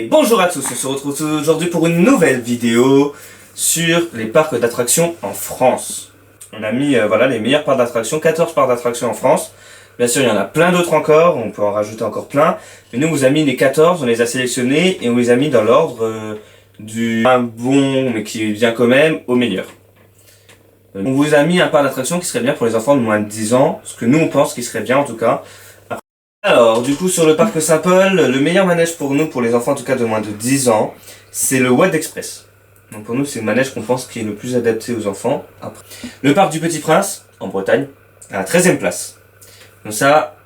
Et bonjour à tous, on se retrouve aujourd'hui pour une nouvelle vidéo sur les parcs d'attractions en France. On a mis voilà, les meilleurs parcs d'attractions, 14 parcs d'attractions en France. Bien sûr, il y en a plein d'autres encore, on peut en rajouter encore plein. Mais nous, on vous a mis les 14, on les a sélectionnés et on les a mis dans l'ordre du moins bon, mais qui vient quand même, au meilleur. On vous a mis un parc d'attractions qui serait bien pour les enfants de moins de 10 ans, ce que nous on pense qui serait bien en tout cas. Alors, du coup, sur le parc Saint-Paul, le meilleur manège pour nous, pour les enfants en tout cas de moins de 10 ans, c'est le Wad Express. Donc pour nous, c'est le manège qu'on pense qui est le plus adapté aux enfants. Après. Le parc du Petit Prince, en Bretagne, à la 13e place. Donc ça,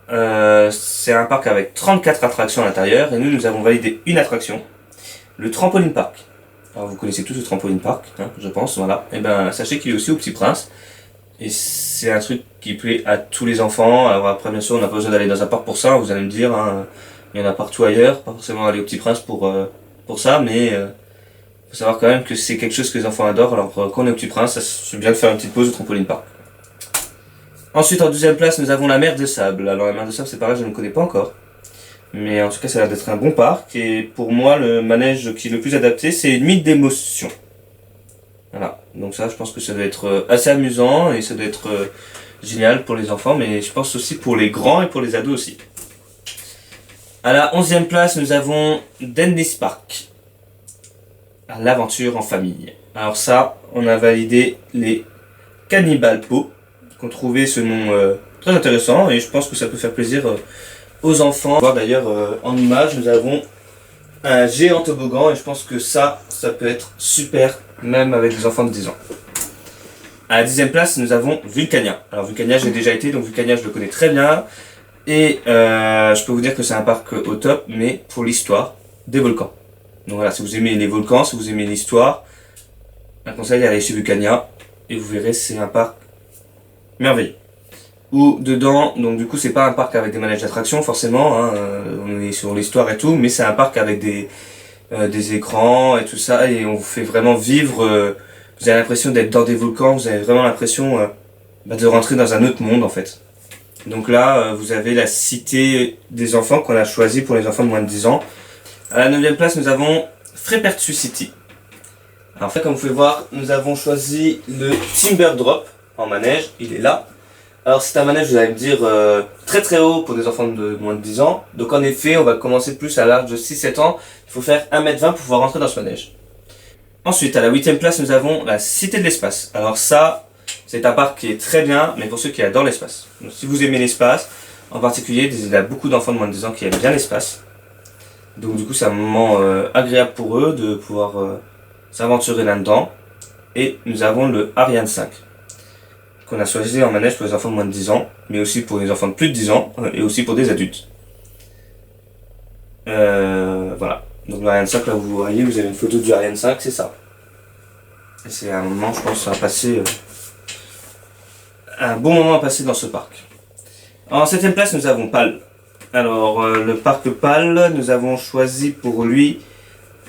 c'est un parc avec 34 attractions à l'intérieur, et nous avons validé une attraction, le Trampoline Park. Alors vous connaissez tous le Trampoline Park, hein, je pense, voilà. Et ben, sachez qu'il est aussi au Petit Prince. Et c'est un truc qui plaît à tous les enfants. Alors après, bien sûr, on n'a pas besoin d'aller dans un parc pour ça, vous allez me dire, hein, il y en a partout ailleurs, pas forcément aller au Petit Prince pour ça, mais faut savoir quand même que c'est quelque chose que les enfants adorent. Alors quand on est au Petit Prince, c'est bien de faire une petite pause au trampoline park. Ensuite, en deuxième place, nous avons la mer de Sable. Alors la mer de Sable, c'est pareil, je ne connais pas encore. Mais en tout cas, ça a l'air d'être un bon parc. Et pour moi, le manège qui est le plus adapté, c'est une mythe d'émotion. Voilà, donc ça je pense que ça doit être assez amusant et ça doit être génial pour les enfants, mais je pense aussi pour les grands et pour les ados aussi. À la 11e place, nous avons Dennis Park, l'aventure en famille. Alors ça, on a validé les Cannibal Po, qui ont trouvé ce nom très intéressant et je pense que ça peut faire plaisir aux enfants. Voir d'ailleurs en image, nous avons un géant toboggan et je pense que ça peut être super même avec des enfants de 10 ans. À la 10e place, nous avons Vulcania. Alors Vulcania, j'ai déjà été, donc Vulcania, je le connais très bien. Et je peux vous dire que c'est un parc au top, mais pour l'histoire des volcans. Donc voilà, si vous aimez les volcans, si vous aimez l'histoire, un conseil, allez chez Vulcania. Et vous verrez, c'est un parc merveilleux. Où dedans, donc du coup, c'est pas un parc avec des manèges d'attraction, forcément. Hein, on est sur l'histoire et tout, mais c'est un parc avec des écrans et tout ça, et on vous fait vraiment vivre, vous avez l'impression d'être dans des volcans, vous avez vraiment l'impression de rentrer dans un autre monde en fait. Donc là, vous avez la cité des enfants qu'on a choisi pour les enfants de moins de 10 ans. À la 9e place, nous avons Frepertu City. Alors comme vous pouvez voir, nous avons choisi le Timber Drop en manège, il est là. Alors c'est un manège, vous allez me dire, très très haut pour des enfants de moins de 10 ans. Donc en effet, on va commencer plus à l'âge de 6-7 ans. Il faut faire 1m20 pour pouvoir rentrer dans ce manège. Ensuite, à la 8e place, nous avons la Cité de l'Espace. Alors ça, c'est un parc qui est très bien, mais pour ceux qui adorent l'espace. Donc si vous aimez l'espace, en particulier, il y a beaucoup d'enfants de moins de 10 ans qui aiment bien l'espace. Donc du coup, c'est un moment agréable pour eux de pouvoir s'aventurer là-dedans. Et nous avons le Ariane 5. Qu'on a choisi en manège pour les enfants de moins de 10 ans, mais aussi pour les enfants de plus de 10 ans, et aussi pour des adultes. Voilà. Donc l'Ariane 5, là vous voyez, vous avez une photo du Ariane 5, c'est ça. Et c'est un moment, je pense, à passer, un bon moment à passer dans ce parc. En 7e place, nous avons PAL. Alors, le parc PAL, nous avons choisi pour lui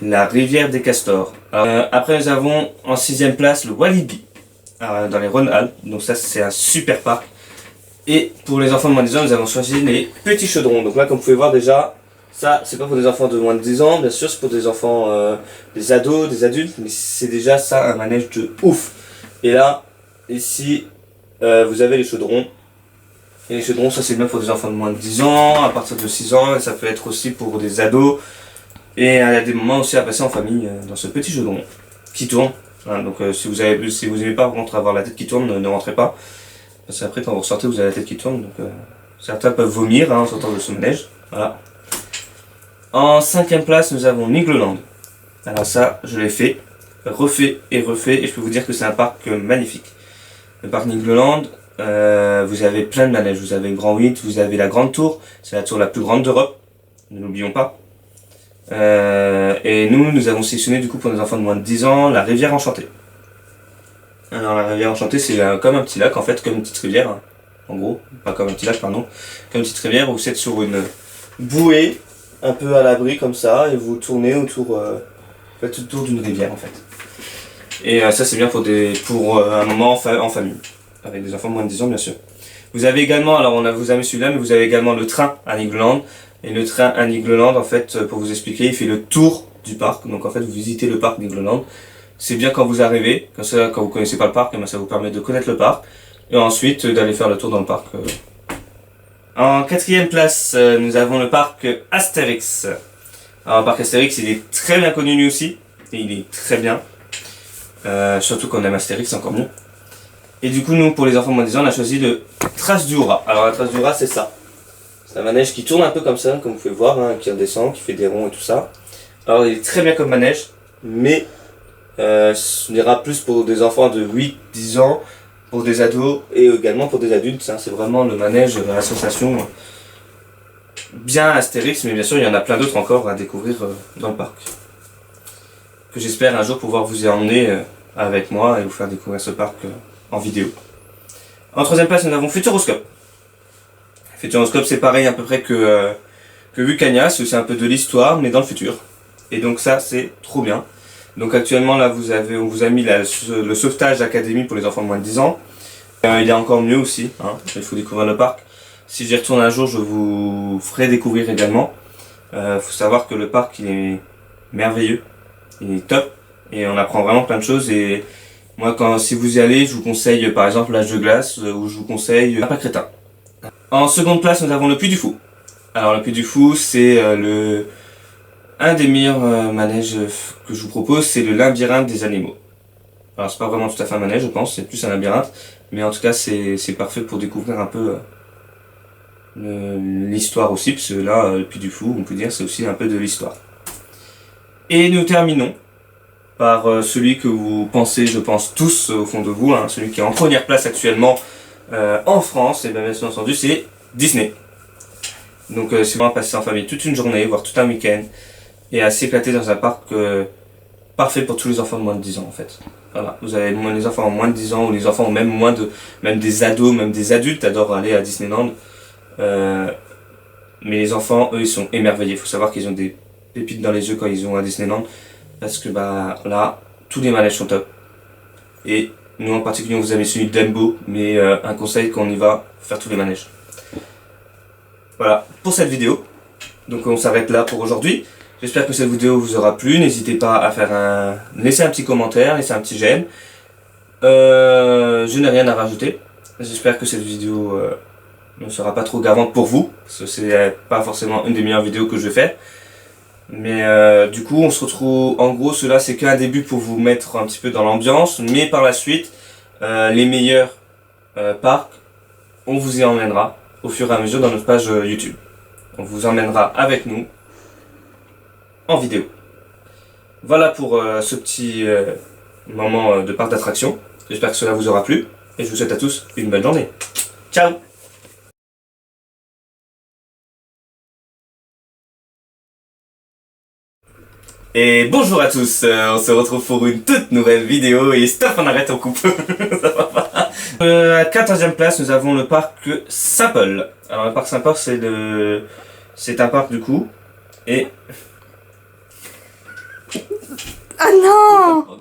la rivière des castors. Alors, après, nous avons en 6e place le Walibi. Dans les Rhône-Alpes, donc ça c'est un super parc. Et pour les enfants de moins de 10 ans, nous avons choisi les petits chaudrons. Donc là, comme vous pouvez voir déjà, ça c'est pas pour des enfants de moins de 10 ans, bien sûr, c'est pour des enfants, des ados, des adultes, mais c'est déjà ça un manège de ouf. Et là, ici, vous avez les chaudrons. Et les chaudrons, ça c'est bien pour des enfants de moins de 10 ans, à partir de 6 ans, et ça peut être aussi pour des ados. Et il y a des moments aussi à passer en famille dans ce petit chaudron qui tourne. Hein, donc si vous n'aimez pas rentre avoir la tête qui tourne, ne rentrez pas. Parce qu'après quand vous ressortez vous avez la tête qui tourne. Donc certains peuvent vomir en sortant de ce manège. Voilà. En 5e place nous avons Nigloland. Alors ça je l'ai fait, refait et refait et je peux vous dire que c'est un parc magnifique. Le parc Nigloland, vous avez plein de manèges. Vous avez le Grand 8, vous avez la Grande Tour, c'est la tour la plus grande d'Europe, ne l'oublions pas. Et nous avons sélectionné du coup pour nos enfants de moins de 10 ans la rivière enchantée. Alors la rivière enchantée c'est comme un petit lac en fait, comme une petite rivière, hein, en gros, pas comme un petit lac pardon, comme une petite rivière où vous êtes sur une bouée un peu à l'abri comme ça et vous tournez autour, faites tout le tour d'une rivière en fait. Et ça c'est bien pour un moment en famille, avec des enfants de moins de 10 ans bien sûr. Vous avez également, alors on vous a mis celui-là, mais vous avez également le train à Nigloland. Et le train à Nigloland, en fait, pour vous expliquer, il fait le tour du parc. Donc en fait, vous visitez le parc Nigloland. C'est bien quand vous arrivez, comme ça, quand vous connaissez pas le parc, ça vous permet de connaître le parc. Et ensuite, d'aller faire le tour dans le parc. En quatrième place, nous avons le parc Astérix. Alors le parc Astérix, il est très bien connu lui aussi. Et il est très bien. Surtout qu'on aime Astérix, c'est encore mieux. Et du coup, nous, pour les enfants moins de 10 ans, on a choisi le Trace du Rat. Alors la Trace du Rat, c'est ça. C'est un manège qui tourne un peu comme ça, comme vous pouvez voir, hein, qui redescend, qui fait des ronds et tout ça. Alors il est très bien comme manège, mais on ira plus pour des enfants de 8-10 ans, pour des ados et également pour des adultes. Hein. C'est vraiment le manège de l'association bien Astérix, mais bien sûr il y en a plein d'autres encore à découvrir dans le parc. Que j'espère un jour pouvoir vous y emmener avec moi et vous faire découvrir ce parc en vidéo. En troisième place, nous avons Futuroscope. Futuroscope, c'est pareil à peu près que Vulcania, c'est aussi un peu de l'histoire, mais dans le futur. Et donc ça, c'est trop bien. Donc actuellement, là, on vous a mis le sauvetage académie pour les enfants de moins de 10 ans. Il est encore mieux aussi, hein. Il faut découvrir le parc. Si j'y retourne un jour, je vous ferai découvrir également. Faut savoir que le parc, il est merveilleux, il est top, et on apprend vraiment plein de choses. Et moi, si vous y allez, je vous conseille par exemple l'âge de glace, ou je vous conseille un pas crétin. En seconde place, nous avons le Puy du Fou. Alors le Puy du Fou, c'est un des meilleurs manèges que je vous propose, c'est le labyrinthe des animaux. Alors c'est pas vraiment tout à fait un manège, je pense, c'est plus un labyrinthe, mais en tout cas c'est parfait pour découvrir un peu l'histoire aussi, parce que là, le Puy du Fou, on peut dire, c'est aussi un peu de l'histoire. Et nous terminons par celui que vous pensez, je pense tous au fond de vous, hein, celui qui est en première place actuellement en France, et bien entendu c'est Disney. Donc c'est vraiment passer en famille toute une journée, voire tout un week-end, et à s'éclater dans un parc parfait pour tous les enfants de moins de 10 ans en fait. Voilà, vous avez les enfants en moins de 10 ans, ou les enfants même même des ados, même des adultes adorent aller à Disneyland. Mais les enfants, eux, ils sont émerveillés. Il faut savoir qu'ils ont des pépites dans les yeux quand ils vont à Disneyland, parce que bah là, tous les manèges sont top. Et nous en particulier, on vous a mis celui de Dumbo, mais un conseil qu'on y va faire tous les manèges. Voilà pour cette vidéo. Donc on s'arrête là pour aujourd'hui. J'espère que cette vidéo vous aura plu. N'hésitez pas à laisser un petit commentaire, laisser un petit j'aime. Je n'ai rien à rajouter. J'espère que cette vidéo ne sera pas trop gavante pour vous, parce que c'est pas forcément une des meilleures vidéos que je vais faire. Mais du coup on se retrouve, en gros cela c'est qu'un début pour vous mettre un petit peu dans l'ambiance, mais par la suite les meilleurs parcs, on vous y emmènera au fur et à mesure dans notre page YouTube. On vous emmènera avec nous en vidéo. Voilà pour ce petit moment de parc d'attraction. J'espère que cela vous aura plu et je vous souhaite à tous une bonne journée. Ciao! Et bonjour à tous, on se retrouve pour une toute nouvelle vidéo et stop, on arrête, on coupe. Ça va pas. À 14e place, nous avons le parc Saint-Paul. Alors le parc Saint-Paul, c'est un parc du coup, et... Ah non!